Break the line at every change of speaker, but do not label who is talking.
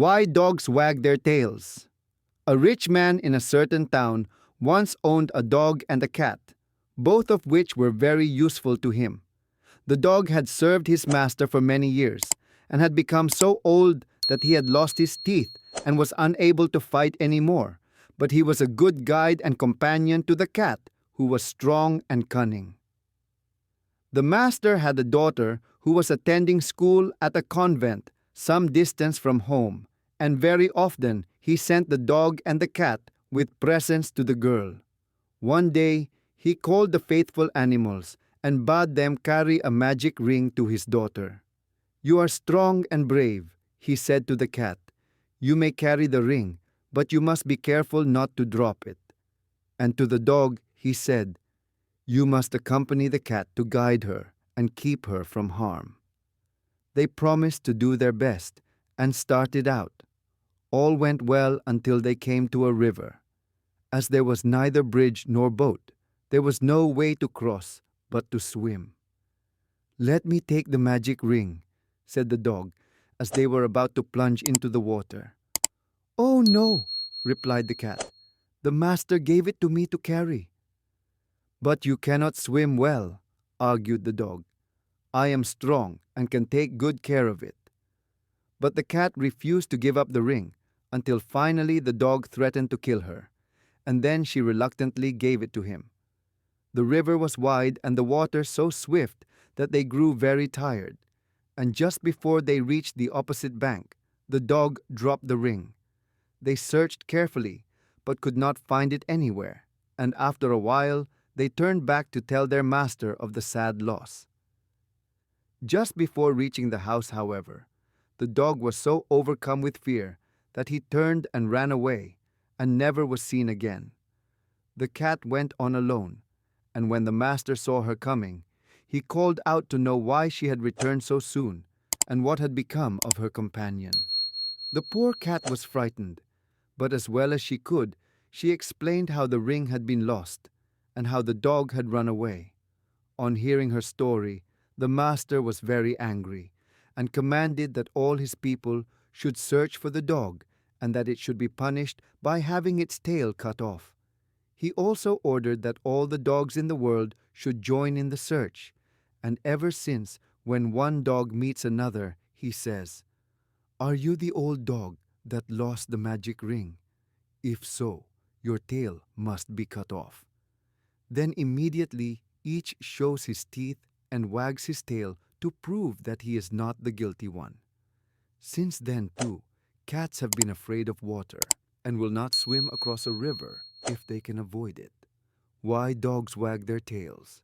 Why dogs wag their tails. A rich man in a certain town once owned a dog and a cat, both of which were very useful to him. The dog had served his master for many years and had become so old that he had lost his teeth and was unable to fight anymore, but he was a good guide and companion to the cat, who was strong and cunning. The master had a daughter who was attending school at a convent some distance from home, and very often he sent the dog and the cat with presents to the girl. One day, he called the faithful animals and bade them carry a magic ring to his daughter. "You are strong and brave," he said to the cat. "You may carry the ring, but you must be careful not to drop it." And to the dog he said, "You must accompany the cat to guide her and keep her from harm." They promised to do their best and started out. All went well until they came to a river. As there was neither bridge nor boat, there was no way to cross but to swim. "Let me take the magic ring," said the dog, as they were about to plunge into the water. "Oh no," replied the cat. "The master gave it to me to carry." "But you cannot swim well," argued the dog. "I am strong and can take good care of it." But the cat refused to give up the ring until finally the dog threatened to kill her, and then she reluctantly gave it to him. The river was wide and the water so swift that they grew very tired, and just before they reached the opposite bank, the dog dropped the ring. They searched carefully, but could not find it anywhere, and after a while they turned back to tell their master of the sad loss. Just before reaching the house, however, the dog was so overcome with fear that he turned and ran away and never was seen again. The cat went on alone, and when the master saw her coming, he called out to know why she had returned so soon and what had become of her companion. The poor cat was frightened, but as well as she could, she explained how the ring had been lost and how the dog had run away. On hearing her story, the master was very angry and commanded that all his people should search for the dog and that it should be punished by having its tail cut off. He also ordered that all the dogs in the world should join in the search, and ever since, when one dog meets another, he says, "Are you the old dog that lost the magic ring? If so, your tail must be cut off." Then immediately each shows his teeth and wags his tail to prove that he is not the guilty one. Since then, too, cats have been afraid of water and will not swim across a river if they can avoid it. Why dogs wag their tails.